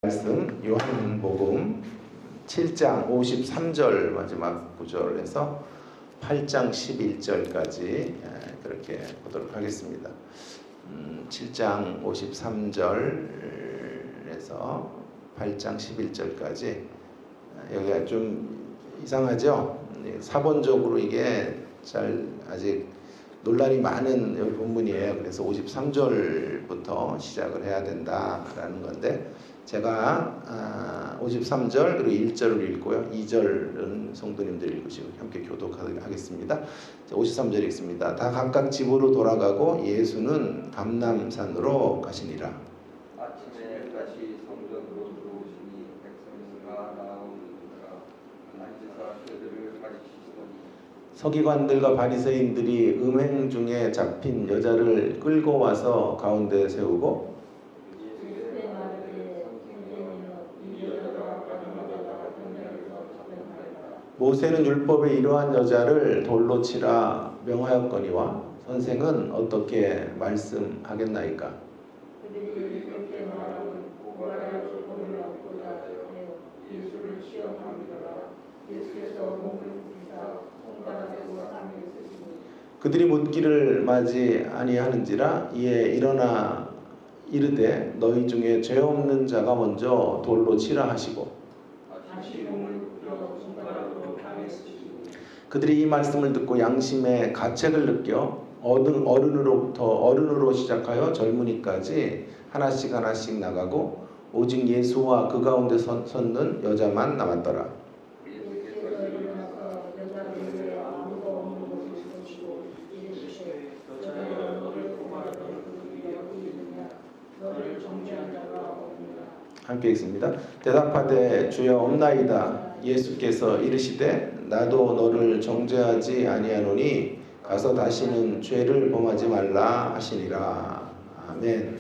말씀 요한복음 7장 53절 마지막 구절에서 8장 11절까지 그렇게 보도록 하겠습니다. 7장 53절에서 8장 11절까지 여기가 좀 이상하죠? 사본적으로 이게 잘 아직 논란이 많은 여기 본문이에요. 그래서 53절부터 시작을 해야 된다라는 건데 제가 53절 그리고 1절을 읽고요. 2절은 성도님들이 읽으시고 함께 교독하겠습니다. 53절 읽습니다. 다 각각 집으로 돌아가고 예수는 감람산으로 가시니라. 아침에 다시 성전으로 들어오시니 백성과 나오는지라 앉으사 그들을 가르치시더니 서기관들과 바리새인들이 음행 중에 잡힌 여자를 끌고 와서 가운데 세우고 모세는 율법에 이러한 여자를 돌로 치라 명하였거니와 선생은 어떻게 말씀하겠나이까? 그들이 묻기를 맞이 아니하는지라 이에 일어나 이르되 너희 중에 죄 없는 자가 먼저 돌로 치라 하시고 그들이 이 말씀을 듣고 양심의 가책을 느껴 어른으로 시작하여 젊은이까지 하나씩 나가고 오직 예수와 그 가운데 섰는 여자만 남았더라. 함께 읽습니다. 대답하되 주여 없나이다. 예수께서 이르시되 나도 너를 정죄하지 아니하노니 가서 다시는 죄를 범하지 말라 하시니라. 아멘.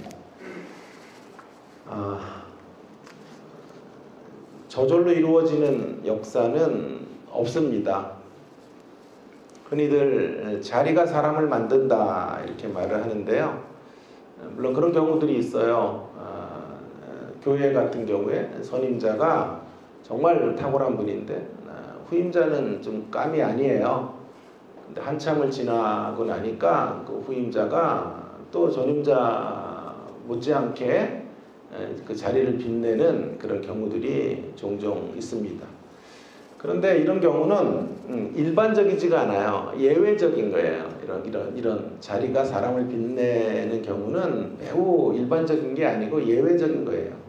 저절로 이루어지는 역사는 없습니다. 흔히들 자리가 사람을 만든다 이렇게 말을 하는데요. 물론 그런 경우들이 있어요. 교회 같은 경우에 선임자가 정말 탁월한 분인데 후임자는 좀 감이 아니에요. 근데 한참을 지나고 나니까 그 후임자가 또 전임자 못지않게 그 자리를 빛내는 그런 경우들이 종종 있습니다. 그런데 이런 경우는 일반적이지가 않아요. 예외적인 거예요. 이런 자리가 사람을 빛내는 경우는 매우 일반적인 게 아니고 예외적인 거예요.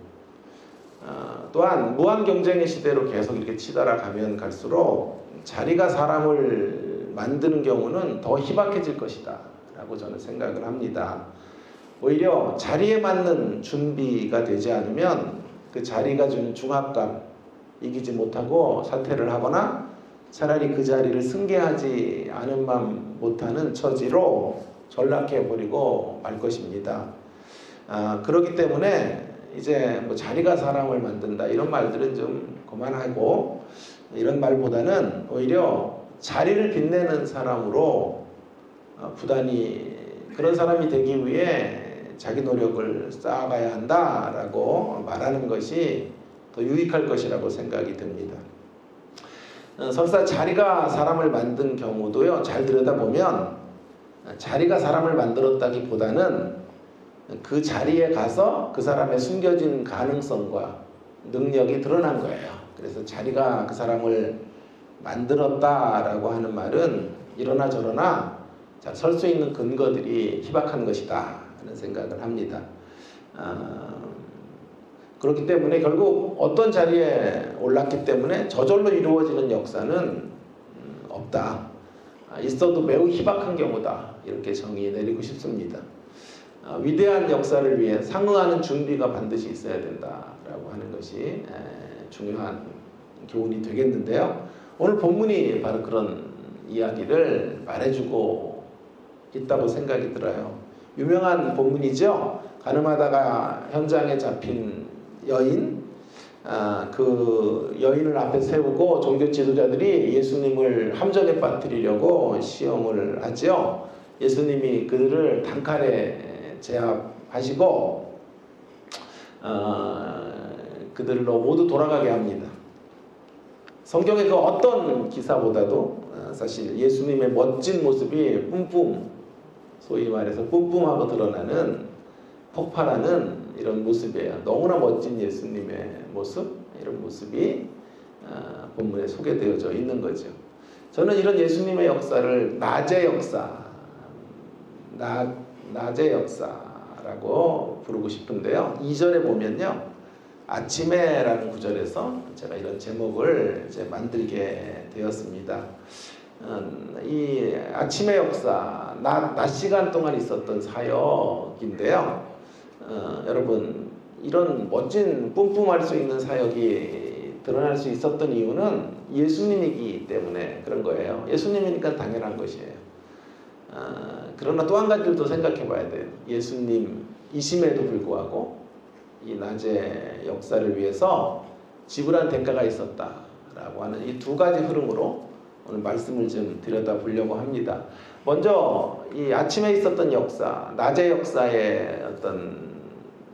또한 무한 경쟁의 시대로 계속 이렇게 치달아 가면 갈수록 자리가 사람을 만드는 경우는 더 희박해질 것이다 라고 저는 생각을 합니다. 오히려 자리에 맞는 준비가 되지 않으면 그 자리가 주는 중압감 이기지 못하고 사퇴를 하거나 차라리 그 자리를 승계하지 않은 못하는 처지로 전락해버리고 말 것입니다. 그렇기 때문에 이제 뭐 자리가 사람을 만든다 이런 말들은 좀 그만하고 이런 말보다는 오히려 자리를 빛내는 사람으로 부단히 그런 사람이 되기 위해 자기 노력을 쌓아가야 한다라고 말하는 것이 더 유익할 것이라고 생각이 듭니다. 설사 자리가 사람을 만든 경우도요, 잘 들여다보면 자리가 사람을 만들었다기보다는 그 자리에 가서 그 사람의 숨겨진 가능성과 능력이 드러난 거예요. 그래서 자리가 그 사람을 만들었다라고 하는 말은 이러나 저러나 설 수 있는 근거들이 희박한 것이다 하는 생각을 합니다. 그렇기 때문에 결국 어떤 자리에 올랐기 때문에 저절로 이루어지는 역사는 없다. 있어도 매우 희박한 경우다. 이렇게 정의 내리고 싶습니다. 위대한 역사를 위해 상응하는 준비가 반드시 있어야 된다라고 하는 것이 중요한 교훈이 되겠는데요. 오늘 본문이 바로 그런 이야기를 말해주고 있다고 생각이 들어요. 유명한 본문이죠. 가늠하다가 현장에 잡힌 여인, 그 여인을 앞에 세우고 종교 지도자들이 예수님을 함정에 빠뜨리려고 시험을 하죠. 예수님이 그들을 단칼에 제압하시고 그들로 모두 돌아가게 합니다. 성경의 그 어떤 기사보다도 사실 예수님의 멋진 모습이 소위 말해서 뿜뿜하고 드러나는 폭발하는 이런 모습이에요. 너무나 멋진 예수님의 모습, 이런 모습이 본문에 소개되어져 있는 거죠. 저는 이런 예수님의 역사를 낮의 역사라고 부르고 싶은데요. 2절에 보면요, 아침에라는 구절에서 제가 이런 제목을 이제 만들게 되었습니다. 이 아침의 역사, 낮 시간 동안 있었던 사역인데요. 여러분, 이런 멋진 뿜뿜할 수 있는 사역이 드러날 수 있었던 이유는 예수님이기 때문에 그런 거예요. 예수님이니까 당연한 것이에요. 그러나 또 한 가지를 또 생각해 봐야 돼요. 예수님이심에도 불구하고 이 낮의 역사를 위해서 지불한 대가가 있었다라고 하는 이 두 가지 흐름으로 오늘 말씀을 좀 들여다보려고 합니다. 먼저 이 아침에 있었던 역사, 낮의 역사의 어떤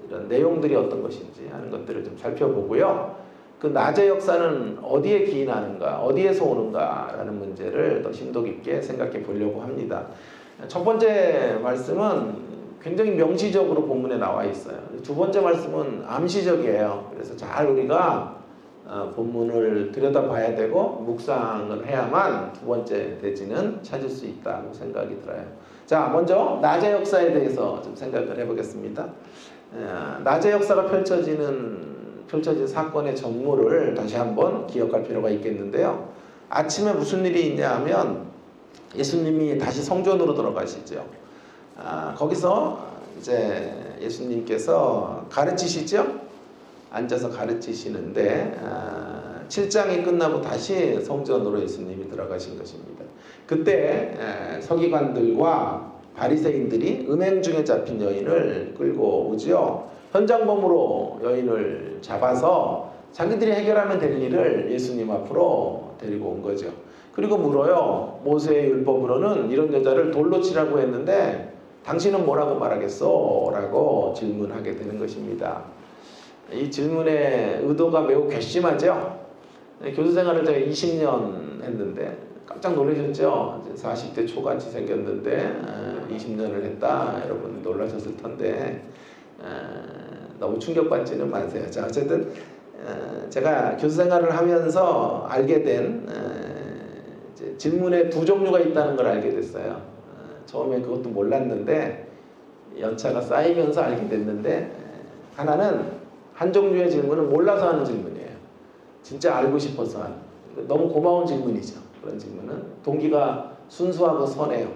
이런 내용들이 어떤 것인지 하는 것들을 좀 살펴보고요. 그 낮의 역사는 어디에 기인하는가, 어디에서 오는가라는 문제를 더 심도 깊게 생각해 보려고 합니다. 첫 번째 말씀은 굉장히 명시적으로 본문에 나와 있어요. 두 번째 말씀은 암시적이에요. 그래서 잘 우리가 본문을 들여다봐야 되고 묵상을 해야만 두 번째 대지는 찾을 수 있다고 생각이 들어요. 자, 먼저 낮의 역사에 대해서 좀 생각을 해보겠습니다. 낮의 역사가 펼쳐진 사건의 전모를 다시 한번 기억할 필요가 있겠는데요. 아침에 무슨 일이 있냐 하면 예수님이 다시 성전으로 들어가시죠. 거기서 이제 예수님께서 가르치시죠. 앉아서 가르치시는데 7장이 끝나고 다시 성전으로 예수님이 들어가신 것입니다. 그때 서기관들과 바리새인들이 음행 중에 잡힌 여인을 끌고 오죠. 현장범으로 여인을 잡아서 자기들이 해결하면 될 일을 예수님 앞으로 데리고 온 거죠. 그리고 물어요. 모세의 율법으로는 이런 여자를 돌로 치라고 했는데 당신은 뭐라고 말하겠소? 라고 질문하게 되는 것입니다. 이 질문의 의도가 매우 괘씸하죠. 교수 생활을 제가 20년 했는데 깜짝 놀라셨죠. 40대 초같이 생겼는데 20년을 했다. 여러분 놀라셨을 텐데 너무 충격받지는 마세요. 자, 어쨌든 제가 교수 생활을 하면서 알게 된 질문에 두 종류가 있다는 걸 알게 됐어요. 처음에 그것도 몰랐는데 연차가 쌓이면서 알게 됐는데 하나는 한 종류의 질문은 몰라서 하는 질문이에요. 진짜 알고 싶어서 하는. 너무 고마운 질문이죠. 그런 질문은 동기가 순수하고 선해요.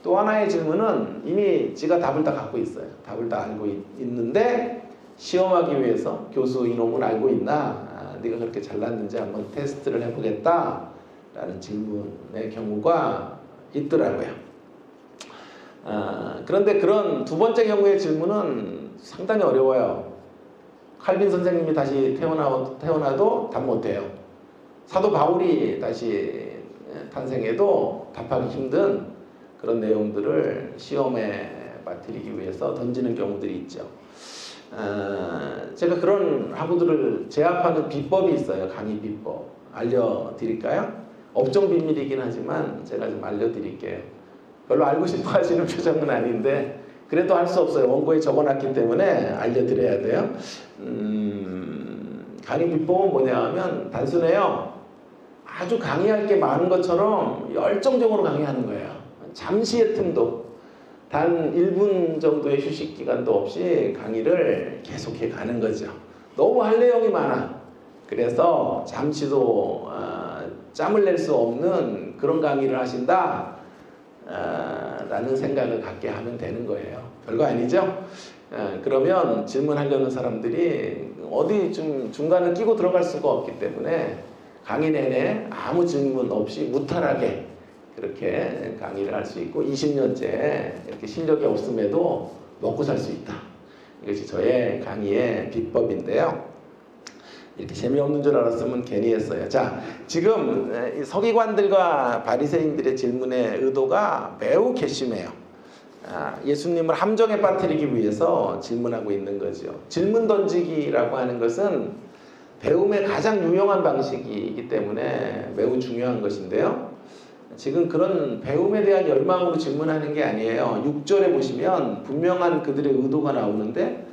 또 하나의 질문은 이미 지가 답을 다 갖고 있어요. 답을 다 알고 있는데 시험하기 위해서 교수 이놈은 알고 있나? 네가 그렇게 잘났는지 한번 테스트를 해보겠다 라는 질문의 경우가 있더라고요. 그런데 그런 두 번째 경우의 질문은 상당히 어려워요. 칼빈 선생님이 다시 태어나도 답 못해요. 사도 바울이 다시 탄생해도 답하기 힘든 그런 내용들을 시험에 맞들이기 위해서 던지는 경우들이 있죠. 제가 그런 학우들을 제압하는 비법이 있어요. 강의 비법. 알려드릴까요? 업종 비밀이긴 하지만 제가 좀 알려드릴게요. 별로 알고 싶어 하시는 표정은 아닌데 그래도 할 수 없어요. 원고에 적어놨기 때문에 알려드려야 돼요. 강의 비법은 뭐냐 하면 단순해요. 아주 강의할 게 많은 것처럼 열정적으로 강의하는 거예요. 잠시의 틈도 단 1분 정도의 휴식 기간도 없이 강의를 계속해 가는 거죠. 너무 할 내용이 많아. 그래서 잠시도 짬을 낼 수 없는 그런 강의를 하신다 라는 생각을 갖게 하면 되는 거예요. 별거 아니죠? 그러면 질문하려는 사람들이 어디 좀 중간을 끼고 들어갈 수가 없기 때문에 강의 내내 아무 질문 없이 무탈하게 그렇게 강의를 할 수 있고 20년째 이렇게 실력이 없음에도 먹고 살 수 있다. 이것이 저의 강의의 비법인데요. 이렇게 재미없는 줄 알았으면 괜히 했어요. 자, 지금 서기관들과 바리새인들의 질문의 의도가 매우 괘씸해요. 예수님을 함정에 빠뜨리기 위해서 질문하고 있는 거죠. 질문 던지기라고 하는 것은 배움의 가장 유용한 방식이기 때문에 매우 중요한 것인데요. 지금 그런 배움에 대한 열망으로 질문하는 게 아니에요. 6절에 보시면 분명한 그들의 의도가 나오는데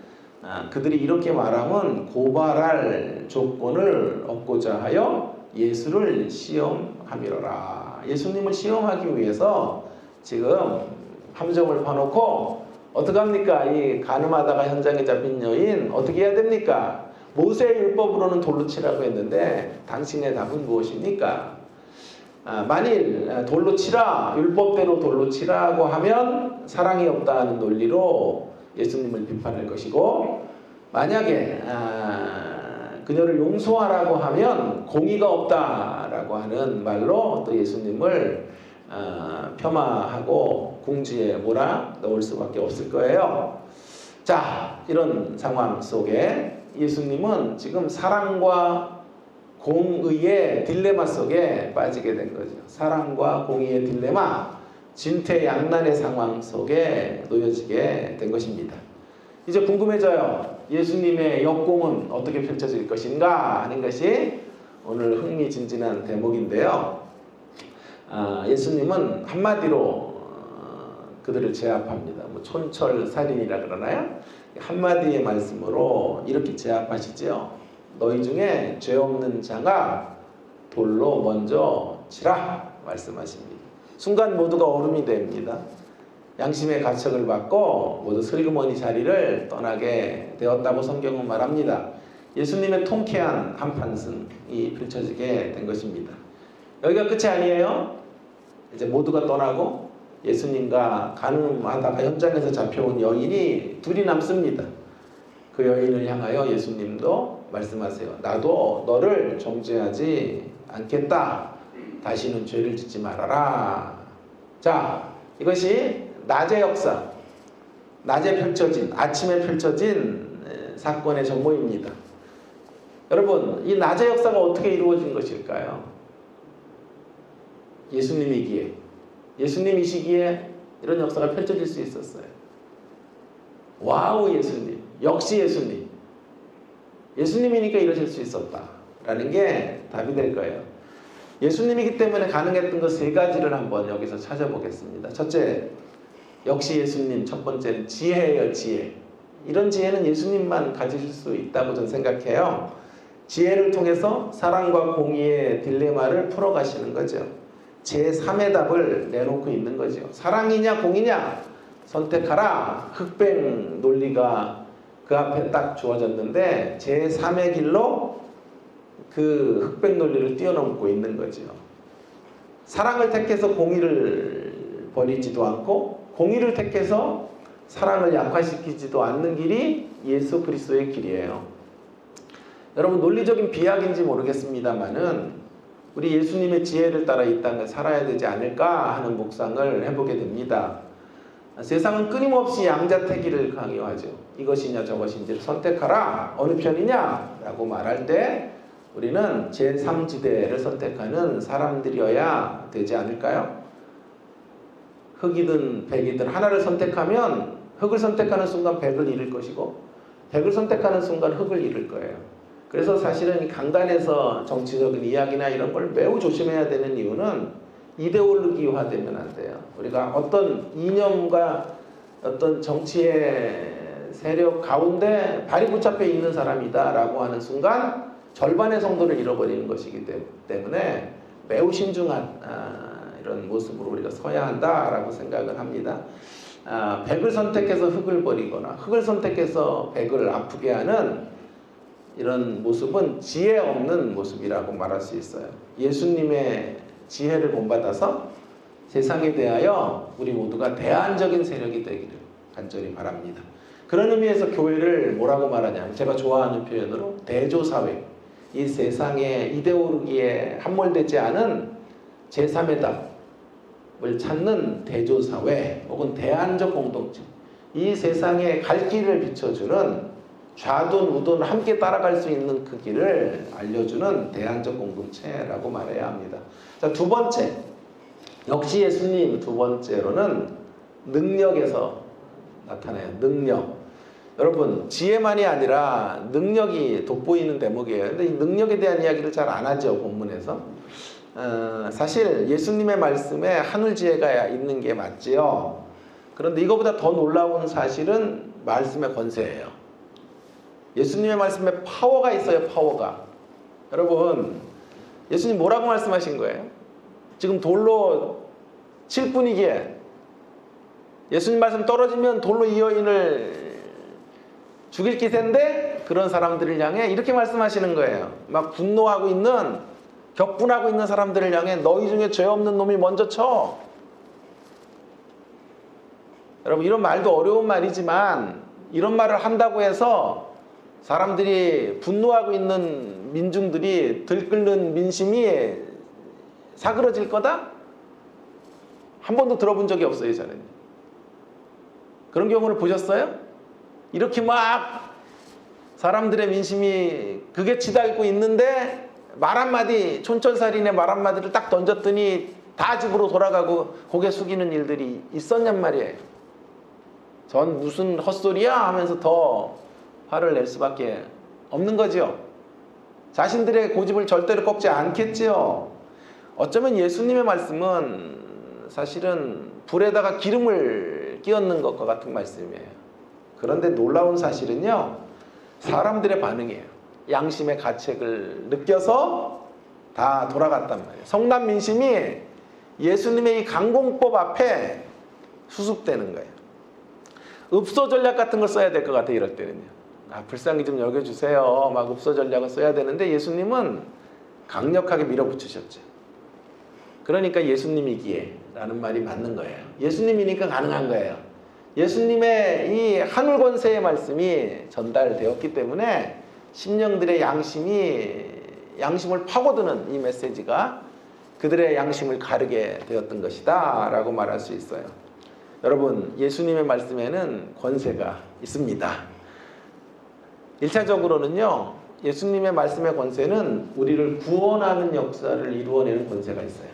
그들이 이렇게 말하면 고발할 조건을 얻고자 하여 예수를 시험함이로라. 예수님을 시험하기 위해서 지금 함정을 파놓고 어떡합니까? 이 가늠하다가 현장에 잡힌 여인 어떻게 해야 됩니까? 모세의 율법으로는 돌로 치라고 했는데 당신의 답은 무엇입니까? 만일 돌로 치라, 율법대로 돌로 치라고 하면 사랑이 없다는 논리로 예수님을 비판할 것이고, 만약에 그녀를 용서하라고 하면 공의가 없다라고 하는 말로 또 예수님을 폄하하고 궁지에 몰아넣을 수밖에 없을 거예요. 자, 이런 상황 속에 예수님은 지금 사랑과 공의의 딜레마 속에 빠지게 된 거죠. 사랑과 공의의 딜레마, 진퇴양난의 상황 속에 놓여지게 된 것입니다. 이제 궁금해져요. 예수님의 역공은 어떻게 펼쳐질 것인가 하는 것이 오늘 흥미진진한 대목인데요. 예수님은 한마디로 그들을 제압합니다. 뭐 촌철살인이라 그러나요? 한마디의 말씀으로 이렇게 제압하시죠. 너희 중에 죄 없는 자가 돌로 먼저 치라 말씀하십니다. 순간 모두가 얼음이 됩니다. 양심의 가책을 받고 모두 슬그머니 자리를 되었다고 성경은 말합니다. 예수님의 통쾌한 한판승이 펼쳐지게 된 것입니다. 여기가 끝이 아니에요. 이제 모두가 떠나고 예수님과 가늠하다가 현장에서 잡혀온 여인이 둘이 남습니다. 그 여인을 향하여 예수님도 말씀하세요. 나도 너를 정죄하지 않겠다. 다시는 죄를 짓지 말아라. 자, 이것이 낮의 역사, 낮에 펼쳐진, 아침에 펼쳐진 사건의 전모입니다. 여러분, 이 낮의 역사가 어떻게 이루어진 것일까요? 예수님이기에, 예수님이시기에 이런 역사가 펼쳐질 수 있었어요. 와우, 예수님. 역시 예수님. 예수님이니까 이러실 수 있었다라는 게 답이 될 거예요. 예수님이기 때문에 가능했던 것 세 가지를 한번 여기서 찾아보겠습니다. 첫째, 역시 예수님. 첫 번째는 지혜예요, 지혜. 이런 지혜는 예수님만 가지실 수 있다고 저는 생각해요. 지혜를 통해서 사랑과 공의의 딜레마를 풀어가시는 거죠. 제3의 답을 내놓고 있는 거죠. 사랑이냐 공의냐 선택하라. 흑백 논리가 그 앞에 딱 주어졌는데 제3의 길로 그 흑백 논리를 뛰어넘고 있는 거죠. 사랑을 택해서 공의를 버리지도 않고 공의를 택해서 사랑을 약화시키지도 않는 길이 예수 그리스도의 길이에요. 여러분, 논리적인 비약인지 모르겠습니다만은 우리 예수님의 지혜를 따라 이 땅을 살아야 되지 않을까 하는 묵상을 해보게 됩니다. 세상은 끊임없이 양자택일을 강요하죠. 이것이냐 저것인지를 선택하라. 어느 편이냐? 라고 말할 때 우리는 제3지대를 선택하는 사람들이어야 되지 않을까요? 흑이든 백이든 하나를 선택하면 흑을 선택하는 순간 백을 잃을 것이고 백을 선택하는 순간 흑을 잃을 거예요. 그래서 사실은 강단에서 정치적인 이야기나 이런 걸 매우 조심해야 되는 이유는 이데올로기화되면 안 돼요. 우리가 어떤 이념과 어떤 정치의 세력 가운데 발이 붙잡혀 있는 사람이다라고 하는 순간 절반의 성도를 잃어버리는 것이기 때문에 매우 신중한 이런 모습으로 우리가 서야 한다라고 생각을 합니다. 백을 선택해서 흑을 버리거나 흑을 선택해서 백을 아프게 하는 이런 모습은 지혜 없는 모습이라고 말할 수 있어요. 예수님의 지혜를 본받아서 세상에 대하여 우리 모두가 대안적인 세력이 되기를 간절히 바랍니다. 그런 의미에서 교회를 뭐라고 말하냐면 제가 좋아하는 표현으로 대조사회, 이 세상의 이데올로기에 함몰되지 않은 제3의 답을 찾는 대조사회 혹은 대안적 공동체, 이 세상에 갈 길을 비춰주는 좌돈 우돈 함께 따라갈 수 있는 그 길을 알려주는 대안적 공동체라고 말해야 합니다. 자, 두 번째, 역시 예수님. 두 번째로는 능력에서 나타나요. 능력. 여러분, 지혜만이 아니라 능력이 돋보이는 대목이에요. 근데 이 능력에 대한 이야기를 잘 안 하죠, 본문에서. 사실 예수님의 말씀에 하늘 지혜가 있는 게 맞지요. 그런데 이거보다 더 놀라운 사실은 말씀의 권세예요. 예수님의 말씀에 파워가 있어요, 파워가. 여러분, 예수님 뭐라고 말씀하신 거예요? 지금 돌로 칠 뿐이기에 예수님 말씀 떨어지면 돌로 이 여인을 죽일 기세인데 그런 사람들을 향해 이렇게 말씀하시는 거예요. 막 분노하고 있는, 격분하고 있는 사람들을 향해 너희 중에 죄 없는 놈이 먼저 쳐. 여러분, 이런 말도 어려운 말이지만 이런 말을 한다고 해서 사람들이 분노하고 있는 민중들이 들끓는 민심이 사그러질 거다? 한 번도 들어본 적이 없어요, 저는. 그런 경우를 보셨어요? 이렇게 막 사람들의 민심이 극에 치닫고 있는데 말 한마디, 촌철살인의 말 한마디를 딱 던졌더니 다 집으로 돌아가고 고개 숙이는 일들이 있었냔 말이에요. 전 무슨 헛소리야 하면서 더 화를 낼 수밖에 없는 거죠. 자신들의 고집을 절대로 꺾지 않겠지요. 어쩌면 예수님의 말씀은 사실은 불에다가 기름을 끼얹는 것과 같은 말씀이에요. 그런데 놀라운 사실은요, 사람들의 반응이에요. 양심의 가책을 느껴서 다 돌아갔단 말이에요. 성난 민심이 예수님의 이 강공법 앞에 수습되는 거예요. 읍소 전략 같은 걸 써야 될 것 같아요, 이럴 때는요. 불쌍히 좀 여겨주세요. 막 읍소 전략을 써야 되는데 예수님은 강력하게 밀어붙이셨죠. 그러니까 예수님이기에 라는 말이 맞는 거예요. 예수님이니까 가능한 거예요. 예수님의 이 하늘 권세의 말씀이 전달되었기 때문에 심령들의 양심을 파고드는 이 메시지가 그들의 양심을 가르게 되었던 것이다 라고 말할 수 있어요. 여러분, 예수님의 말씀에는 권세가 있습니다. 1차적으로는요, 예수님의 말씀의 권세는 우리를 구원하는 역사를 이루어내는 권세가 있어요.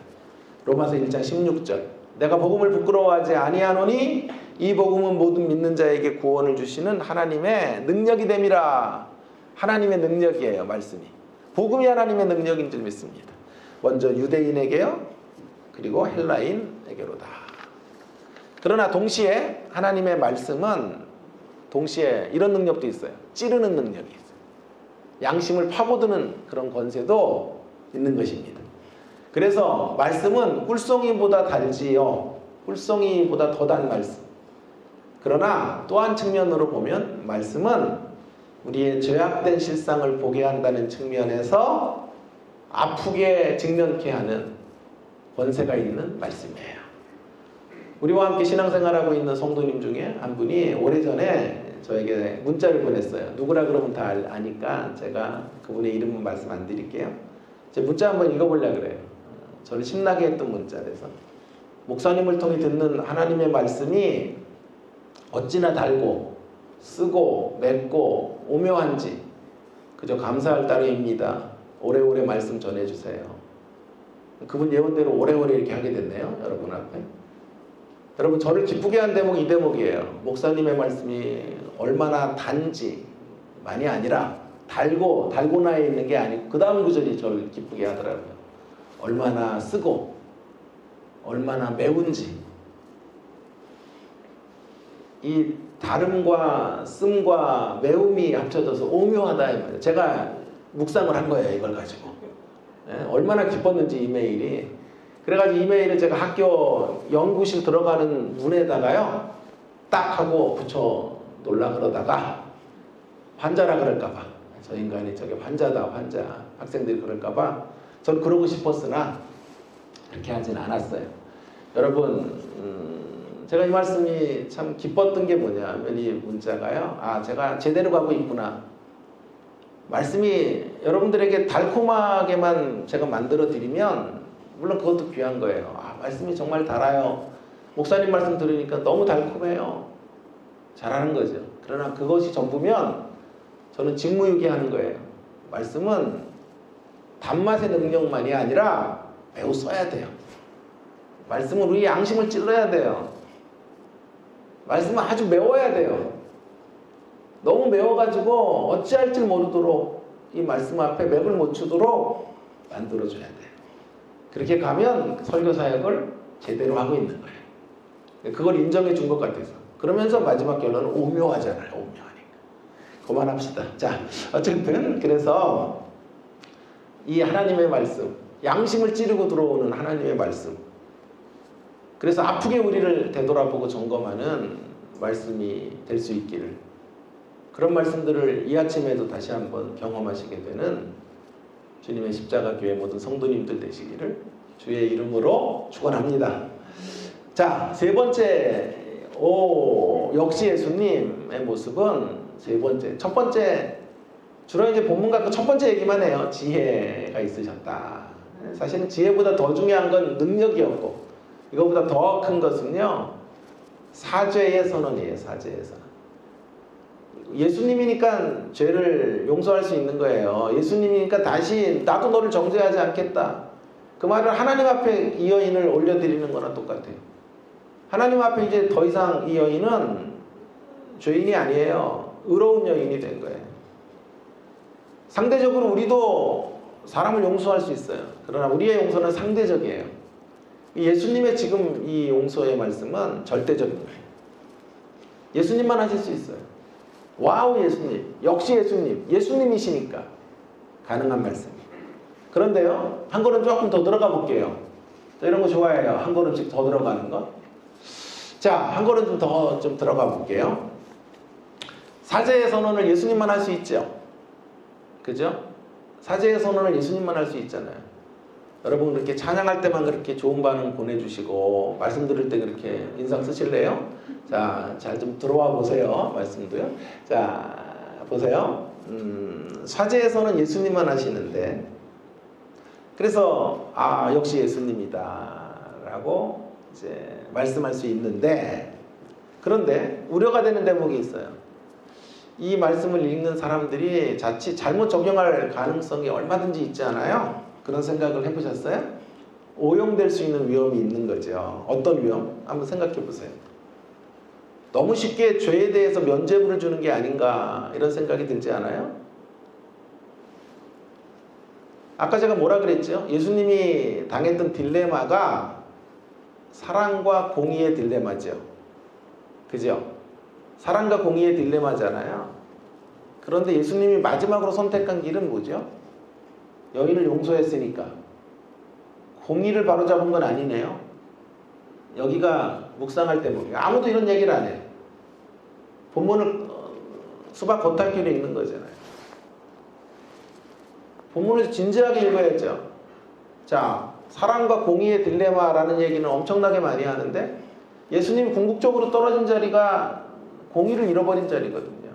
로마서 1장 16절, 내가 복음을 부끄러워하지 아니하노니 이 복음은 모든 믿는 자에게 구원을 주시는 하나님의 능력이 됨이라. 하나님의 능력이에요, 말씀이. 복음이 하나님의 능력인 줄 믿습니다. 먼저 유대인에게요, 그리고 헬라인에게로다. 그러나 동시에 하나님의 말씀은 동시에 이런 능력도 있어요. 찌르는 능력이 있어요. 양심을 파고드는 그런 권세도 있는 것입니다. 그래서 말씀은 꿀송이보다 달지요, 꿀송이보다 더 단 말씀. 그러나 또 한 측면으로 보면 말씀은 우리의 죄악된 실상을 보게 한다는 측면에서 아프게 직면케 하는 권세가 있는 말씀이에요. 우리와 함께 신앙생활하고 있는 성도님 중에 한 분이 오래전에 저에게 문자를 보냈어요. 누구라 그러면 다 아니까 제가 그분의 이름은 말씀 안 드릴게요. 제 문자 한번 읽어보려고 그래요. 저를 신나게 했던 문자라서. 목사님을 통해 듣는 하나님의 말씀이 어찌나 달고 쓰고 맵고 오묘한지 그저 감사할 따름입니다. 오래오래 말씀 전해주세요. 그분 예언대로 오래오래 이렇게 하게 됐네요, 여러분 앞에. 여러분, 저를 기쁘게 한 대목이 이 대목이에요. 목사님의 말씀이 얼마나 단지 많이 아니라 달고나에 있는 게 아니고 그 다음 구절이 저를 기쁘게 하더라고요. 얼마나 쓰고 얼마나 매운지. 이 다름과 씀과 매움이 합쳐져서 오묘하다 이 말이에요. 제가 묵상을 한 거예요, 이걸 가지고. 얼마나 기뻤는지 이메일이. 그래가지고 이메일을 제가 학교 연구실 들어가는 문에다가요, 딱 하고 붙여 놓으려 그러다가 환자라 그럴까봐, 저 인간이 저게 환자다, 환자, 학생들이 그럴까봐 전 그러고 싶었으나 그렇게 하진 않았어요. 여러분, 제가 이 말씀이 참 기뻤던 게 뭐냐면 이 문자가요, 제가 제대로 가고 있구나. 말씀이 여러분들에게 달콤하게만 제가 만들어 드리면 물론 그것도 귀한 거예요. 말씀이 정말 달아요. 목사님 말씀 들으니까 너무 달콤해요. 잘하는 거죠. 그러나 그것이 전부면 저는 직무유기하는 거예요. 말씀은 단맛의 능력만이 아니라 매우 써야 돼요. 말씀은 우리 양심을 찔러야 돼요. 말씀은 아주 매워야 돼요. 너무 매워가지고 어찌할 줄 모르도록 이 말씀 앞에 맥을 못 추도록 만들어줘야 돼요. 그렇게 가면 설교 사역을 제대로 하고 있는 거예요. 그걸 인정해 준 것 같아서. 그러면서 마지막 결론은 오묘하잖아요. 오묘하니까. 그만합시다. 자, 어쨌든 그래서 이 하나님의 말씀, 양심을 찌르고 들어오는 하나님의 말씀, 그래서 아프게 우리를 되돌아보고 점검하는 말씀이 될 수 있기를, 그런 말씀들을 이 아침에도 다시 한번 경험하시게 되는 주님의 십자가 교회 모든 성도님들 되시기를 주의 이름으로 축원합니다. 자, 세 번째, 역시 예수님의 모습은 세 번째. 첫 번째, 주로 이제 본문 갖고 첫 번째 얘기만 해요. 지혜가 있으셨다. 사실은 지혜보다 더 중요한 건 능력이었고, 이거보다 더 큰 것은요, 사죄의 선언이에요. 사죄의 선언. 예수님이니까 죄를 용서할 수 있는 거예요. 예수님이니까 다시 나도 너를 정죄하지 않겠다. 그 말을 하나님 앞에 이 여인을 올려드리는 거나 똑같아요. 하나님 앞에 이제 더 이상 이 여인은 죄인이 아니에요. 의로운 여인이 된 거예요. 상대적으로 우리도 사람을 용서할 수 있어요. 그러나 우리의 용서는 상대적이에요. 예수님의 지금 이 용서의 말씀은 절대적인 거예요. 예수님만 하실 수 있어요. 와우, 예수님, 역시 예수님, 예수님이시니까 가능한 말씀이에요. 그런데요, 한 걸음 조금 더 들어가 볼게요. 이런 거 좋아해요. 한 걸음씩 더 들어가는 거. 자, 한 걸음 더 좀 들어가 볼게요. 사죄의 선언을 예수님만 할 수 있죠. 그죠? 사죄의 선언을 예수님만 할 수 있잖아요. 여러분 그렇게 찬양할 때만 그렇게 좋은 반응 보내주시고 말씀 들을 때 그렇게 인상 쓰실래요? 자, 잘 좀 들어와 보세요. 말씀도요. 자, 보세요. 사죄에서는 예수님만 하시는데, 그래서 역시 예수님이다 라고 이제 말씀할 수 있는데, 그런데 우려가 되는 대목이 있어요. 이 말씀을 읽는 사람들이 자칫 잘못 적용할 가능성이 얼마든지 있지 않아요? 그런 생각을 해보셨어요? 오용될 수 있는 위험이 있는 거죠. 어떤 위험? 한번 생각해 보세요. 너무 쉽게 죄에 대해서 면죄부를 주는 게 아닌가 이런 생각이 들지 않아요? 아까 제가 뭐라 그랬죠? 예수님이 당했던 딜레마가 사랑과 공의의 딜레마죠. 그죠? 사랑과 공의의 딜레마잖아요. 그런데 예수님이 마지막으로 선택한 길은 뭐죠? 여인을 용서했으니까 공의를 바로잡은 건 아니네요. 여기가 묵상할 때 보면 아무도 이런 얘기를 안 해요. 본문을 수박 겉핥기로 읽는 거잖아요. 본문을 진지하게 읽어야죠. 자, 사랑과 공의의 딜레마라는 얘기는 엄청나게 많이 하는데 예수님이 궁극적으로 떨어진 자리가 공의를 잃어버린 자리거든요.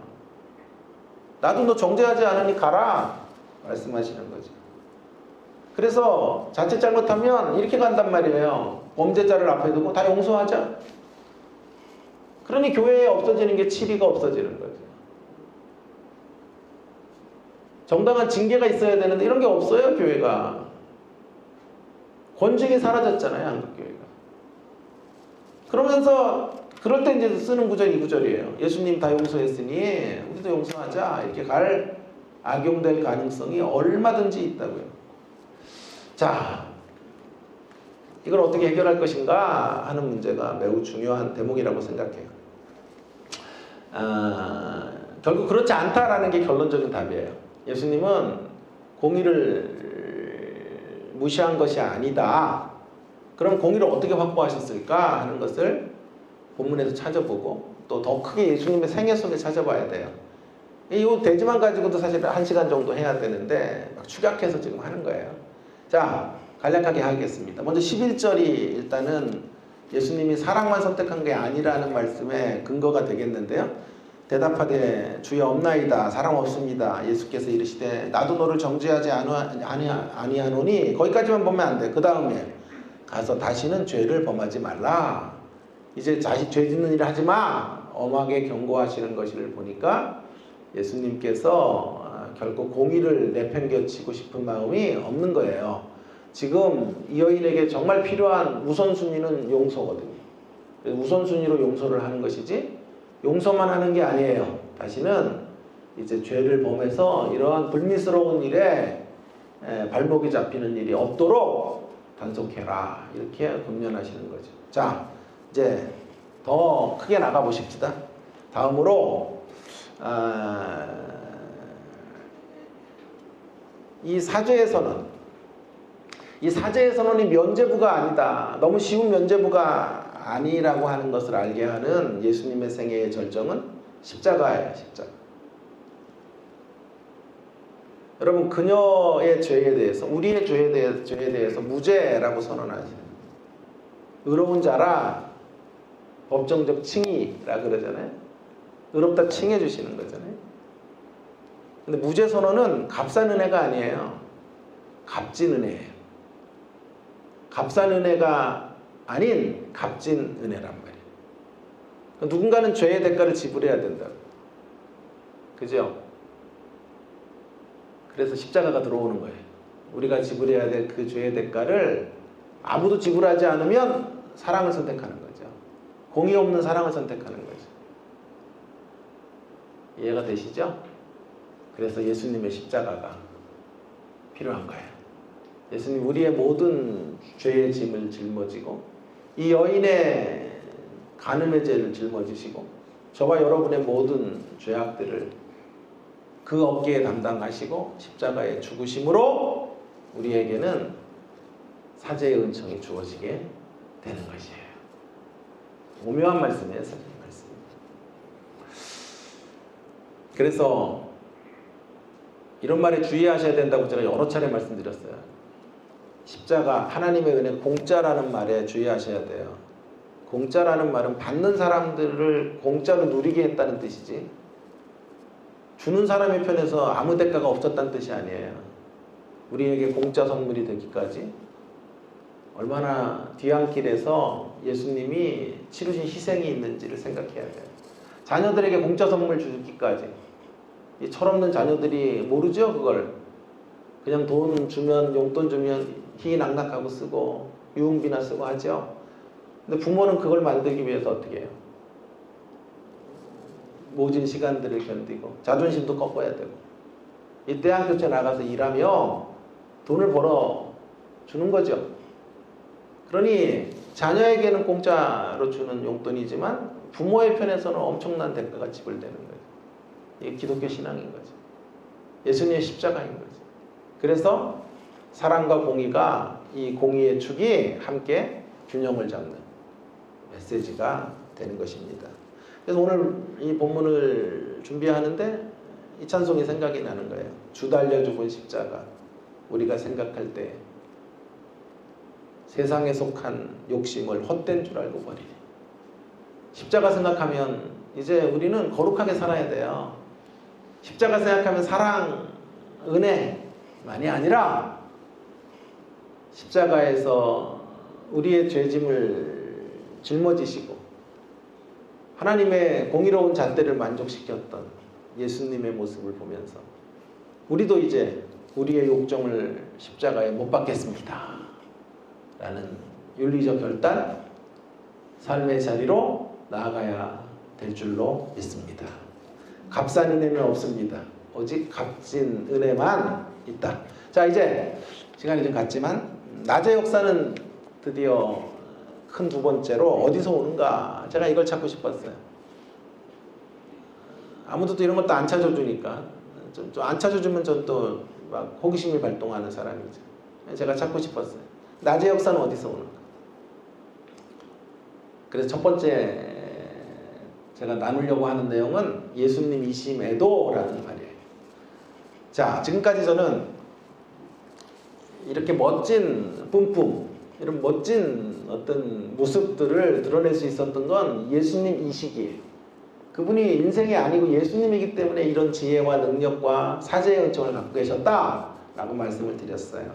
나도 너 정죄하지 않으니 가라 말씀하시는 거죠. 그래서 자칫 잘못하면 이렇게 간단 말이에요. 범죄자를 앞에 두고 다 용서하자. 그러니 교회에 없어지는 게 치리가 없어지는 거죠. 정당한 징계가 있어야 되는데 이런 게 없어요. 교회가. 권징이 사라졌잖아요. 한국교회가. 그러면서 그럴 때 이제 쓰는 구절이 이 구절이에요. 예수님 다 용서했으니 우리도 용서하자. 이렇게 갈 악용될 가능성이 얼마든지 있다고요. 자, 이걸 어떻게 해결할 것인가 하는 문제가 매우 중요한 대목이라고 생각해요. 결국 그렇지 않다라는 게 결론적인 답이에요. 예수님은 공의를 무시한 것이 아니다. 그럼 공의를 어떻게 확보하셨을까 하는 것을 본문에서 찾아보고 또 더 크게 예수님의 생애 속에 찾아봐야 돼요. 이 대지만 가지고도 사실 1시간 정도 해야 되는데 막 축약해서 지금 하는 거예요. 자, 간략하게 하겠습니다. 먼저 11절이 일단은 예수님이 사랑만 선택한 게 아니라는 말씀의 근거가 되겠는데요. 대답하되 주여 없나이다. 사랑 없습니다. 예수께서 이르시되 나도 너를 정죄하지 아니하노니. 거기까지만 보면 안 돼. 그 다음에 가서 다시는 죄를 범하지 말라. 이제 다시 죄 짓는 일을 하지 마. 엄하게 경고하시는 것을 보니까 예수님께서 결코 공의를 내팽겨치고 싶은 마음이 없는 거예요. 지금 이 여인에게 정말 필요한 우선순위는 용서거든요. 우선순위로 용서를 하는 것이지 용서만 하는 게 아니에요. 다시는 이제 죄를 범해서 이러한 불미스러운 일에 발목이 잡히는 일이 없도록 단속해라. 이렇게 권면하시는 거죠. 자, 이제 더 크게 나가 보십시다. 다음으로 이 사죄의 선언이 면죄부가 아니다. 너무 쉬운 면죄부가 아니라고 하는 것을 알게 하는 예수님의 생애의 절정은 십자가예요. 십자가. 여러분, 그녀의 죄에 대해서, 우리의 죄에 대해서 무죄라고 선언하시는, 의로운 자라 법정적 칭의라 그러잖아요. 의롭다 칭해 주시는 거잖아요. 근데 무죄 선언은 값싼 은혜가 아니에요. 값진 은혜예요. 값싼 은혜가 아닌 값진 은혜란 말이에요. 누군가는 죄의 대가를 지불해야 된다. 그죠? 그래서 십자가가 들어오는 거예요. 우리가 지불해야 될 그 죄의 대가를 아무도 지불하지 않으면 사랑을 선택하는 거죠. 공의 없는 사랑을 선택하는 거죠. 이해가 되시죠? 그래서 예수님의 십자가가 필요한 거예요. 예수님 우리의 모든 죄의 짐을 짊어지고 이 여인의 간음의 죄를 짊어지시고 저와 여러분의 모든 죄악들을 그 어깨에 담당하시고 십자가에 죽으심으로 우리에게는 사죄의 은총이 주어지게 되는 것이에요. 오묘한 말씀이에요. 사죄의 말씀. 그래서 이런 말에 주의하셔야 된다고 제가 여러 차례 말씀드렸어요. 십자가, 하나님의 은혜 공짜라는 말에 주의하셔야 돼요. 공짜라는 말은 받는 사람들을 공짜로 누리게 했다는 뜻이지 주는 사람의 편에서 아무 대가가 없었다는 뜻이 아니에요. 우리에게 공짜 선물이 되기까지 얼마나 뒤안길에서 예수님이 치르신 희생이 있는지를 생각해야 돼요. 자녀들에게 공짜 선물 주기까지 이 철없는 자녀들이 모르죠. 그걸 그냥 돈 주면, 용돈 주면 희낙낙하고 쓰고 유흥비나 쓰고 하죠. 근데 부모는 그걸 만들기 위해서 어떻게 해요? 모진 시간들을 견디고 자존심도 꺾어야 되고 이 대학교체 나가서 일하며 돈을 벌어 주는 거죠. 그러니 자녀에게는 공짜로 주는 용돈이지만 부모의 편에서는 엄청난 대가가 지불되는 거죠. 이게 기독교 신앙인 거죠. 예수님의 십자가인 거죠. 그래서 사랑과 공의가 이 공의의 축이 함께 균형을 잡는 메시지가 되는 것입니다. 그래서 오늘 이 본문을 준비하는데 이 찬송이 생각이 나는 거예요. 주 달려 죽은 십자가. 우리가 생각할 때 세상에 속한 욕심을 헛된 줄 알고 버리니. 십자가 생각하면 이제 우리는 거룩하게 살아야 돼요. 십자가 생각하면 사랑, 은혜만이 아니라 십자가에서 우리의 죄짐을 짊어지시고 하나님의 공의로운 잣대를 만족시켰던 예수님의 모습을 보면서 우리도 이제 우리의 욕정을 십자가에 못 박겠습니다 라는 윤리적 결단, 삶의 자리로 나아가야 될 줄로 믿습니다. 값싼 은혜는 없습니다. 오직 값진 은혜만 있다. 자, 이제 시간이 좀 갔지만 낮의 역사는 드디어 큰 두 번째로 어디서 오는가? 제가 이걸 찾고 싶었어요. 아무도 또 이런 것도 안 찾아주니까 좀 안 찾아주면 전 또 막 호기심이 발동하는 사람이죠. 제가 찾고 싶었어요. 낮의 역사는 어디서 오는가? 그래서 첫 번째 제가 나누려고 하는 내용은 예수님이심에도라는 말이에요. 자, 지금까지 저는 이렇게 멋진 뿜뿜, 이런 멋진 어떤 모습들을 드러낼 수 있었던 건 예수님이시기에 그분이 인생이 아니고 예수님이기 때문에 이런 지혜와 능력과 사죄의 은총을 갖고 계셨다라고 말씀을 드렸어요.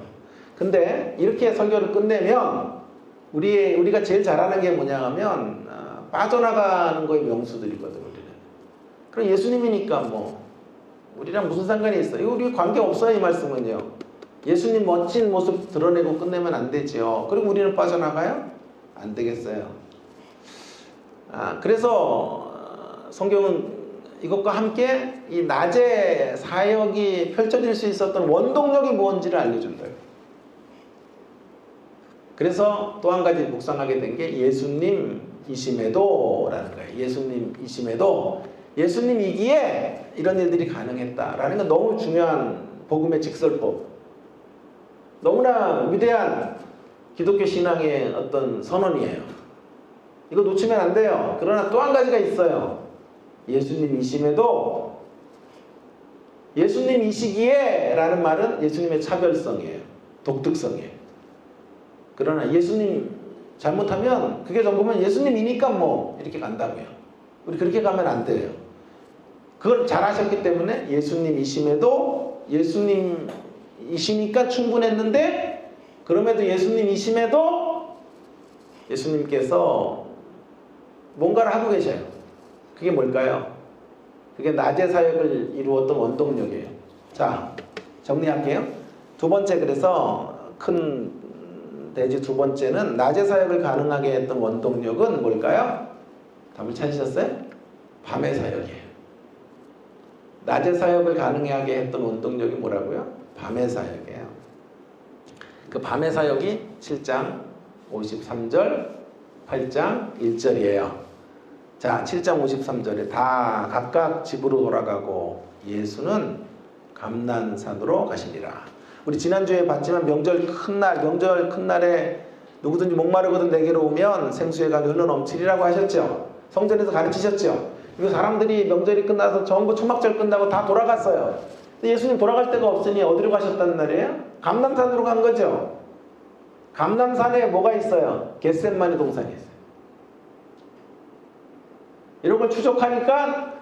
근데 이렇게 설교를 끝내면 우리가 제일 잘하는 게 뭐냐 하면 빠져나가는 거에 명수들이거든요. 우리는. 그럼 예수님이니까 뭐 우리랑 무슨 상관이 있어요? 이거 우리 관계 없어요. 이 말씀은요. 예수님 멋진 모습 드러내고 끝내면 안 되죠. 그리고 우리는 빠져나가요? 안 되겠어요. 그래서 성경은 이것과 함께 이 낮에 사역이 펼쳐질 수 있었던 원동력이 무엇인지를 알려준다. 그래서 또 한 가지 묵상하게 된 게 예수님이심에도 라는 거예요. 예수님이심에도 예수님이기에 이런 일들이 가능했다라는 건 너무 중요한 복음의 직설법. 너무나 위대한 기독교 신앙의 어떤 선언이에요. 이거 놓치면 안 돼요. 그러나 또 한 가지가 있어요. 예수님이심에도 예수님이시기에 라는 말은 예수님의 차별성이에요. 독특성이에요. 그러나 예수님 잘못하면 그게 전부면 예수님이니까 뭐 이렇게 간다고요. 우리 그렇게 가면 안 돼요. 그걸 잘하셨기 때문에 예수님이심에도 예수님이시니까 충분했는데 그럼에도 예수님이심에도 예수님께서 뭔가를 하고 계셔요. 그게 뭘까요? 그게 낮의 사역을 이루었던 원동력이에요. 자, 정리할게요. 두 번째, 그래서 큰 대지 두 번째는 낮의 사역을 가능하게 했던 원동력은 뭘까요? 답을 찾으셨어요? 밤의 사역이에요. 낮의 사역을 가능하게 했던 원동력이 뭐라고요? 밤의 사역이에요. 그 밤의 사역이 7장 53절, 8장 1절이에요. 자, 7장 53절에 다 각각 집으로 돌아가고 예수는 감난산으로 가시니라. 우리 지난주에 봤지만 명절 큰날에 누구든지 목마르거든 내게로 오면 생수의 강이 흘러 넘치리라고 하셨죠. 성전에서 가르치셨죠. 이거 사람들이 명절이 끝나서 전부 초막절 끝나고 다 돌아갔어요. 근데 예수님 돌아갈 데가 없으니 어디로 가셨다는 날이에요? 감람산으로 간 거죠. 감람산에 뭐가 있어요? 겟셋마네 동산이 있어요. 이런 걸 추적하니까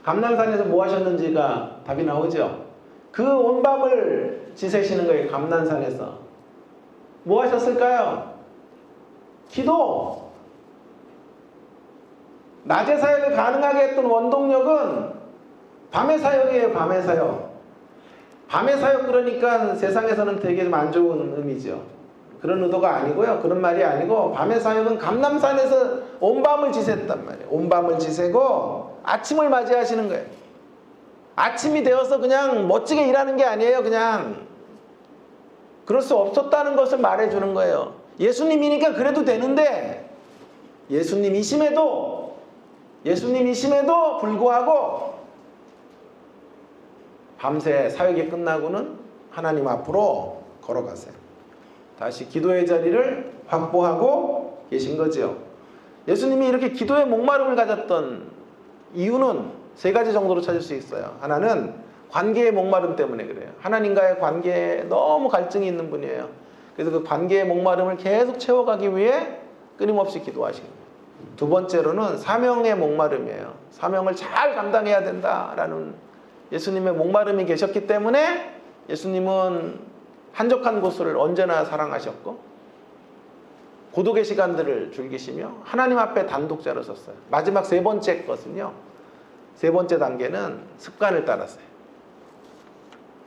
감람산에서 뭐 하셨는지가 답이 나오죠. 그 온 밤을 지새시는 거예요. 감람산에서 뭐 하셨을까요? 기도. 낮의 사역을 가능하게 했던 원동력은 밤의 사역이에요. 밤의 사역. 밤의 사역 그러니까 세상에서는 되게 좀 안 좋은 의미죠. 그런 의도가 아니고요. 그런 말이 아니고 밤의 사역은 감람산에서 온 밤을 지샜단 말이에요. 온 밤을 지새고 아침을 맞이하시는 거예요. 아침이 되어서 그냥 멋지게 일하는 게 아니에요. 그냥 그럴 수 없었다는 것을 말해주는 거예요. 예수님이니까 그래도 되는데 예수님이심에도 불구하고 밤새 사역이 끝나고는 하나님 앞으로 걸어가세요. 다시 기도의 자리를 확보하고 계신 거죠. 예수님이 이렇게 기도의 목마름을 가졌던 이유는 세 가지 정도로 찾을 수 있어요. 하나는 관계의 목마름 때문에 그래요. 하나님과의 관계에 너무 갈증이 있는 분이에요. 그래서 그 관계의 목마름을 계속 채워가기 위해 끊임없이 기도하시는 거예요. 두 번째로는 사명의 목마름이에요. 사명을 잘 감당해야 된다라는 예수님의 목마름이 계셨기 때문에 예수님은 한적한 곳을 언제나 사랑하셨고 고독의 시간들을 즐기시며 하나님 앞에 단독자로 섰어요. 마지막 세 번째 것은요. 세 번째 단계는 습관을 따랐어요.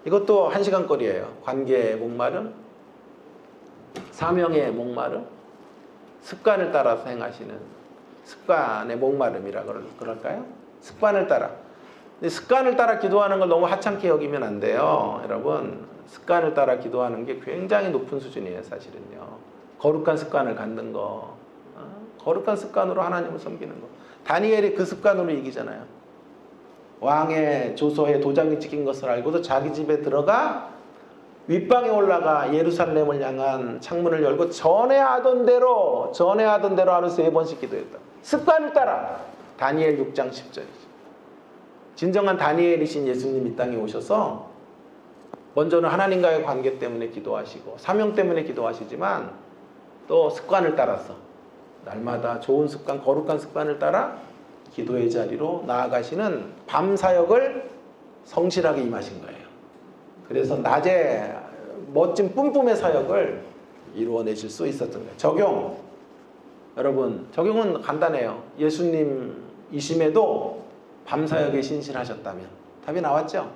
이것도 1시간 거리예요. 관계의 목마름, 사명의 목마름, 습관을 따라서 행하시는 습관의 목마름이라 그럴까요? 습관을 따라. 근데 습관을 따라 기도하는 걸 너무 하찮게 여기면 안 돼요. 여러분, 습관을 따라 기도하는 게 굉장히 높은 수준이에요. 사실은요. 거룩한 습관을 갖는 거, 거룩한 습관으로 하나님을 섬기는 거. 다니엘이 그 습관으로 이기잖아요. 왕의 조서에 도장이 찍힌 것을 알고도 자기 집에 들어가 윗방에 올라가 예루살렘을 향한 창문을 열고 전에 하던 대로 하루 3번씩 기도했다. 습관을 따라. 다니엘 6장 10절이죠. 진정한 다니엘이신 예수님 이 땅에 오셔서 먼저는 하나님과의 관계 때문에 기도하시고 사명 때문에 기도하시지만 또 습관을 따라서 날마다 좋은 습관, 거룩한 습관을 따라 기도의 자리로 나아가시는 밤 사역을 성실하게 임하신 거예요. 그래서 낮에 멋진 뿜뿜의 사역을 이루어내실 수 있었던 거예요. 적용. 여러분, 적용은 간단해요. 예수님이심에도 밤 사역에 신실하셨다면 답이 나왔죠?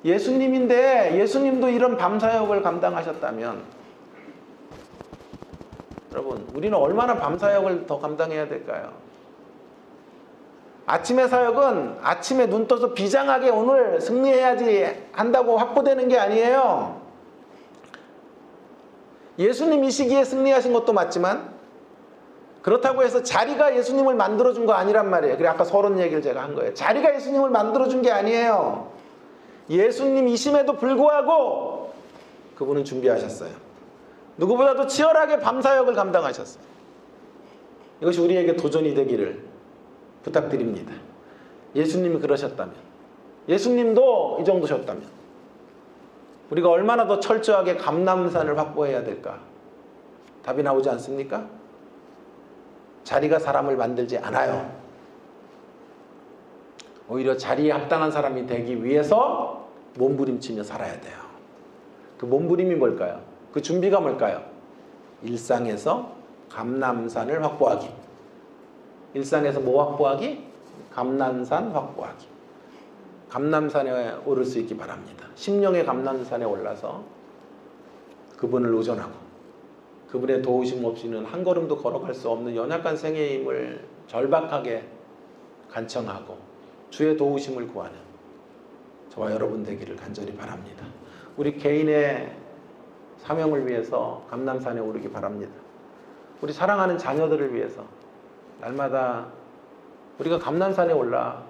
예수님인데 예수님도 이런 밤 사역을 감당하셨다면 여러분, 우리는 얼마나 밤 사역을 더 감당해야 될까요? 아침의 사역은 아침에 눈 떠서 비장하게 오늘 승리해야지 한다고 확보되는 게 아니에요. 예수님 이 시기에 승리하신 것도 맞지만 그렇다고 해서 자리가 예수님을 만들어준 거 아니란 말이에요. 그래 아까 서론 얘기를 제가 한 거예요. 자리가 예수님을 만들어준 게 아니에요. 예수님이심에도 불구하고 그분은 준비하셨어요. 누구보다도 치열하게 밤사역을 감당하셨어요. 이것이 우리에게 도전이 되기를 부탁드립니다. 예수님이 그러셨다면, 예수님도 이 정도셨다면 우리가 얼마나 더 철저하게 감람산을 확보해야 될까? 답이 나오지 않습니까? 자리가 사람을 만들지 않아요. 오히려 자리에 합당한 사람이 되기 위해서 몸부림치며 살아야 돼요. 그 몸부림이 뭘까요? 그 준비가 뭘까요? 일상에서 감람산을 확보하기. 일상에서 뭐 확보하기? 감람산 확보하기. 감람산에 오를 수 있기 바랍니다. 심령의 감람산에 올라서 그분을 의존하고 그분의 도우심 없이는 한 걸음도 걸어갈 수 없는 연약한 생의 힘을 절박하게 간청하고 주의 도우심을 구하는 저와 여러분 되기를 간절히 바랍니다. 우리 개인의 사명을 위해서 감람산에 오르기 바랍니다. 우리 사랑하는 자녀들을 위해서 날마다 우리가 감람산에 올라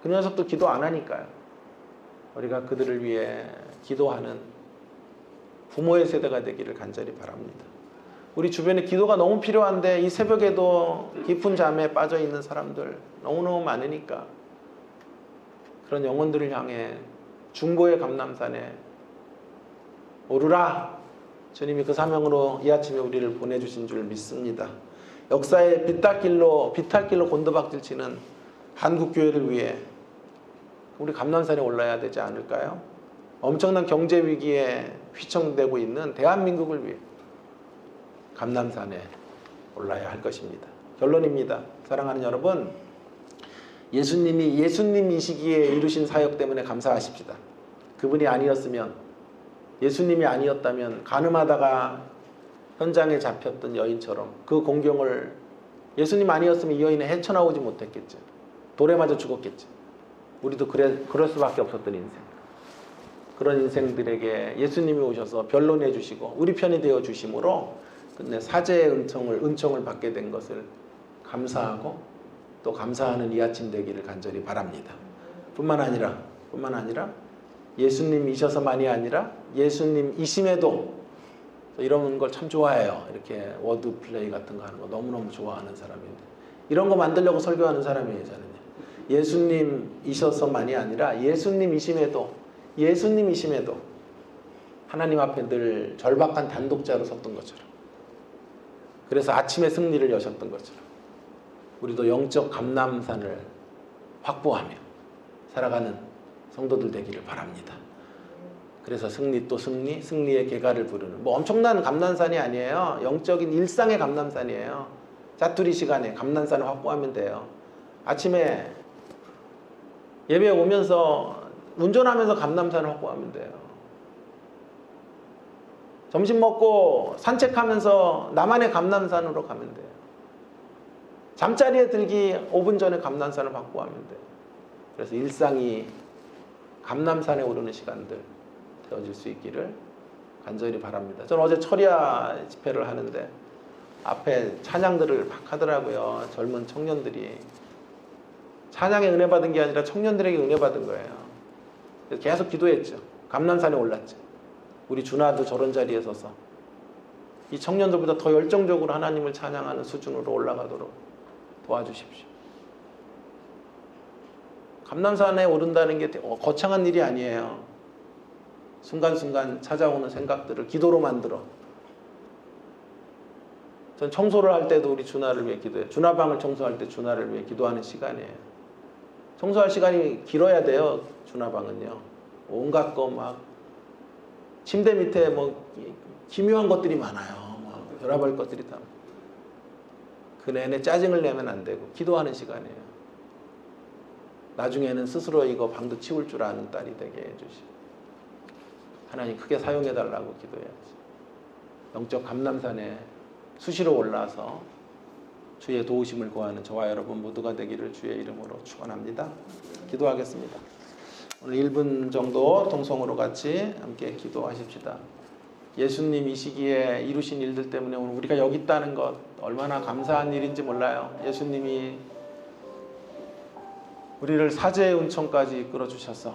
그 녀석도 기도 안 하니까요. 우리가 그들을 위해 기도하는 부모의 세대가 되기를 간절히 바랍니다. 우리 주변에 기도가 너무 필요한데 이 새벽에도 깊은 잠에 빠져 있는 사람들 너무너무 많으니까 그런 영혼들을 향해 중보의 감람산에 오르라. 주님이 그 사명으로 이 아침에 우리를 보내주신 줄 믿습니다. 역사의 비탈길로 곤두박질치는 한국교회를 위해 우리 감람산에 올라야 되지 않을까요? 엄청난 경제 위기에 휘청되고 있는 대한민국을 위해 감람산에 올라야 할 것입니다. 결론입니다. 사랑하는 여러분, 예수님이 예수님 이 시기에 이루신 사역 때문에 감사하십시다. 그분이 아니었으면, 예수님이 아니었다면 가늠하다가 현장에 잡혔던 여인처럼 그 공경을 예수님 아니었으면 이 여인은 헤쳐나오지 못했겠죠. 돌에 맞아 죽었겠죠. 우리도 그럴 수밖에 없었던 인생. 그런 인생들에게 예수님이 오셔서 변론해 주시고 우리 편이 되어 주심으로 끝내 사제의 은총을 받게 된 것을 감사하고 또 감사하는 이 아침 되기를 간절히 바랍니다. 뿐만 아니라 예수님이셔서만이 아니라 예수님이심에도 이런 걸 참 좋아해요. 이렇게 워드 플레이 같은 거 하는 거 너무너무 좋아하는 사람인데 이런 거 만들려고 설교하는 사람이에요. 저는요. 예수님이셔서만이 아니라 예수님이심에도 하나님 앞에 늘 절박한 단독자로 섰던 것처럼, 그래서 아침의 승리를 여셨던 것처럼 우리도 영적 감람산을 확보하며 살아가는 성도들 되기를 바랍니다. 그래서 승리 또 승리의 계가를 부르는 뭐 엄청난 감람산이 아니에요. 영적인 일상의 감람산이에요. 짜투리 시간에 감람산을 확보하면 돼요. 아침에 예배 오면서 운전하면서 감람산을 확보하면 돼요. 점심 먹고 산책하면서 나만의 감람산으로 가면 돼요. 잠자리에 들기 5분 전에 감람산을 확보하면 돼요. 그래서 일상이 감람산에 오르는 시간들 되어질 수 있기를 간절히 바랍니다. 저는 어제 철야 집회를 하는데 앞에 찬양들을 막 하더라고요. 젊은 청년들이. 찬양에 은혜 받은 게 아니라 청년들에게 은혜 받은 거예요. 그래서 계속 기도했죠. 감람산에 올랐죠. 우리 준하도 저런 자리에 서서 이 청년들보다 더 열정적으로 하나님을 찬양하는 수준으로 올라가도록 도와주십시오. 감람산에 오른다는 게 거창한 일이 아니에요. 순간순간 찾아오는 생각들을 기도로 만들어. 전 청소를 할 때도 우리 준하를 위해 기도해요. 준하방을 청소할 때 준하를 위해 기도하는 시간이에요. 청소할 시간이 길어야 돼요. 준하방은요. 온갖 거 막 침대 밑에 뭐 기묘한 것들이 많아요. 막 별의별 것들이 다. 그 내내 짜증을 내면 안 되고 기도하는 시간이에요. 나중에는 스스로 이거 방도 치울 줄 아는 딸이 되게 해주시고 하나님 크게 사용해달라고 기도해야지. 영적 감람산에 수시로 올라서 주의 도우심을 구하는 저와 여러분 모두가 되기를 주의 이름으로 축원합니다. 기도하겠습니다. 오늘 1분 정도 동성으로 같이 함께 기도하십시다. 예수님 이 시기에 이루신 일들 때문에 오늘 우리가 여기 있다는 것 얼마나 감사한 일인지 몰라요. 예수님이 우리를 사제의 은총까지 이끌어 주셔서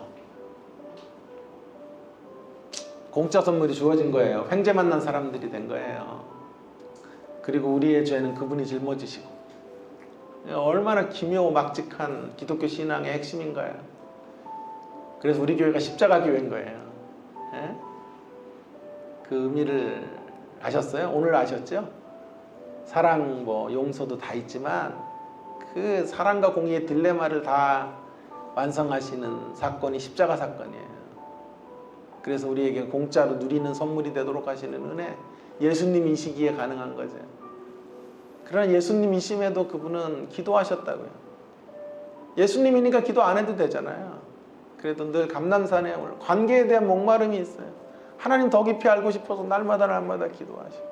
공짜 선물이 주어진 거예요. 횡재 만난 사람들이 된 거예요. 그리고 우리의 죄는 그분이 짊어지시고, 얼마나 기묘막직한 기독교 신앙의 핵심인가요? 그래서 우리 교회가 십자가 교회인 거예요. 예? 그 의미를 아셨어요? 오늘 아셨죠? 사랑, 용서도 다 있지만 그 사랑과 공의의 딜레마를 다 완성하시는 사건이 십자가 사건이에요. 그래서 우리에게 공짜로 누리는 선물이 되도록 하시는 은혜, 예수님 이 시기에 가능한 거죠. 그러나 예수님이심에도 그분은 기도하셨다고요. 예수님이니까 기도 안 해도 되잖아요. 그래도 늘 감람산에 관계에 대한 목마름이 있어요. 하나님 더 깊이 알고 싶어서 날마다 기도하시고,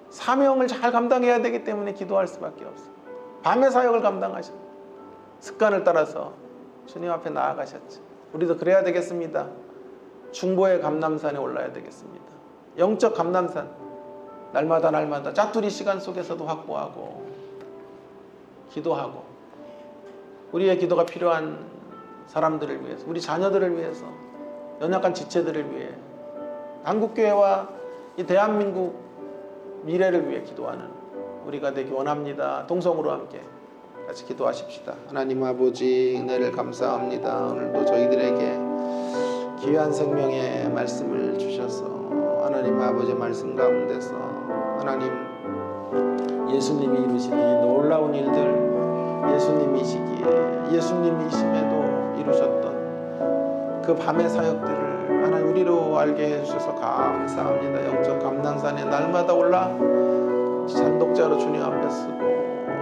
사명을 잘 감당해야 되기 때문에 기도할 수밖에 없어요. 밤의 사역을 감당하셨어요. 습관을 따라서 주님 앞에 나아가셨죠. 우리도 그래야 되겠습니다. 중보의 감람산에 올라야 되겠습니다. 영적 감람산, 날마다 짜투리 시간 속에서도 확보하고 기도하고, 우리의 기도가 필요한 사람들을 위해서, 우리 자녀들을 위해서, 연약한 지체들을 위해, 한국교회와 이 대한민국 미래를 위해 기도하는 우리가 되기 원합니다. 동성으로 함께 같이 기도하십시다. 하나님 아버지, 은혜를 감사합니다. 오늘도 저희들에게 귀한 생명의 말씀을 주셔서 하나님 아버지 말씀 가운데서 하나님 예수님이 이루신 이 놀라운 일들, 예수님이시기에 예수님이심에도 이루셨던 그 밤의 사역들을 하나님 우리로 알게 해주셔서 감사합니다. 영적 감람산에 날마다 올라 잔독자로 주님 앞에 서고,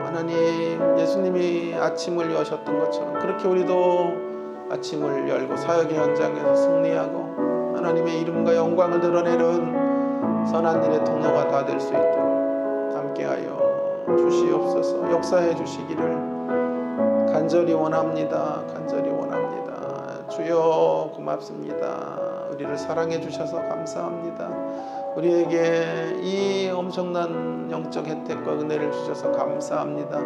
하나님 예수님이 아침을 여셨던 것처럼 그렇게 우리도 아침을 열고 사역의 현장에서 승리하고 하나님의 이름과 영광을 드러내는 선한 일의 통로가 다 될 수 있도록 함께하여 주시옵소서. 역사해 주시기를 간절히 원합니다. 간절히 원합니다. 주여 고맙습니다. 우리를 사랑해 주셔서 감사합니다. 우리에게 이 엄청난 영적 혜택과 은혜를 주셔서 감사합니다.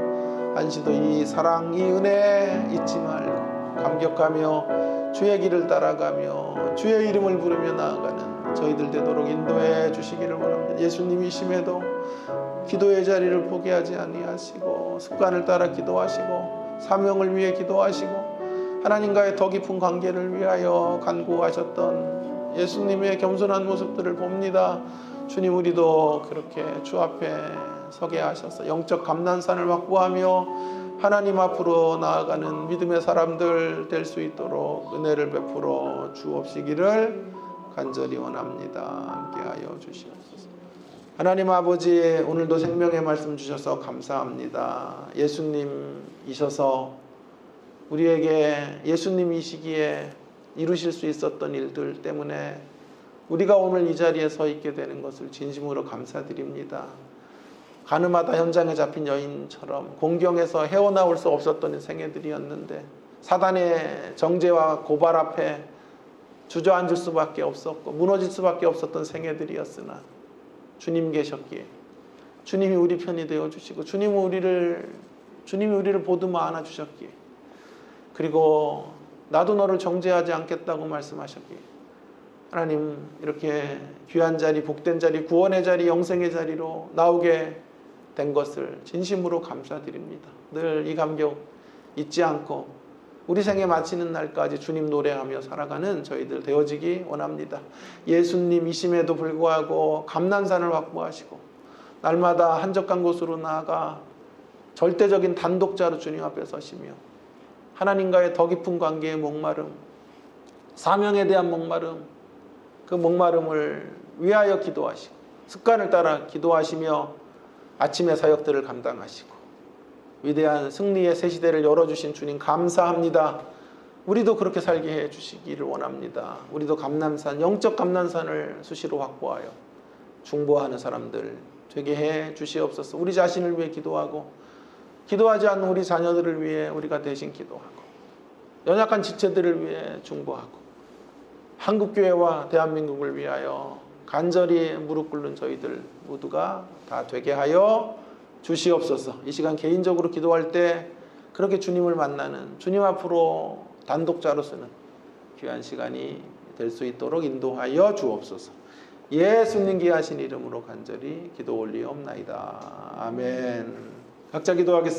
한시도 이 사랑, 이 은혜 잊지 말고 감격하며 주의 길을 따라가며 주의 이름을 부르며 나아가는 저희들 되도록 인도해 주시기를 원합니다. 예수님이심에도 기도의 자리를 포기하지 아니하시고 습관을 따라 기도하시고 사명을 위해 기도하시고 하나님과의 더 깊은 관계를 위하여 간구하셨던 예수님의 겸손한 모습들을 봅니다. 주님, 우리도 그렇게 주 앞에 서게 하셔서 영적 감람산을 확보하며 하나님 앞으로 나아가는 믿음의 사람들 될 수 있도록 은혜를 베풀어 주옵시기를 간절히 원합니다. 함께하여 주시옵소서. 하나님 아버지, 오늘도 생명의 말씀 주셔서 감사합니다. 예수님이셔서 우리에게 예수님이시기에 이루실 수 있었던 일들 때문에 우리가 오늘 이 자리에 서 있게 되는 것을 진심으로 감사드립니다. 가늠하다 현장에 잡힌 여인처럼 공경에서 헤어나올 수 없었던 생애들이었는데 사단의 정죄와 고발 앞에 주저앉을 수밖에 없었고 무너질 수밖에 없었던 생애들이었으나 주님 계셨기에 주님이 우리 편이 되어주시고 주님이 우리를 보듬어 안아주셨기에, 그리고 나도 너를 정죄하지 않겠다고 말씀하셨기에 하나님 이렇게 귀한 자리, 복된 자리, 구원의 자리, 영생의 자리로 나오게 된 것을 진심으로 감사드립니다. 늘 이 감격 잊지 않고 우리 생에 마치는 날까지 주님 노래하며 살아가는 저희들 되어지기 원합니다. 예수님이심에도 불구하고 감람산을 확보하시고 날마다 한적한 곳으로 나아가 절대적인 단독자로 주님 앞에 서시며 하나님과의 더 깊은 관계의 목마름, 사명에 대한 목마름, 그 목마름을 위하여 기도하시고 습관을 따라 기도하시며 아침의 사역들을 감당하시고 위대한 승리의 새 시대를 열어주신 주님 감사합니다. 우리도 그렇게 살게 해주시기를 원합니다. 우리도 감람산, 영적 감람산을 수시로 확보하여 중보하는 사람들 되게 해 주시옵소서. 우리 자신을 위해 기도하고 기도하지 않는 우리 자녀들을 위해 우리가 대신 기도하고 연약한 지체들을 위해 중보하고 한국교회와 대한민국을 위하여 간절히 무릎 꿇는 저희들 모두가 다 되게 하여 주시옵소서. 이 시간 개인적으로 기도할 때 그렇게 주님을 만나는 주님 앞으로 단독자로서는 귀한 시간이 될 수 있도록 인도하여 주옵소서. 예수님 귀하신 이름으로 간절히 기도 올리옵나이다. 아멘. 각자 기도하겠습니다.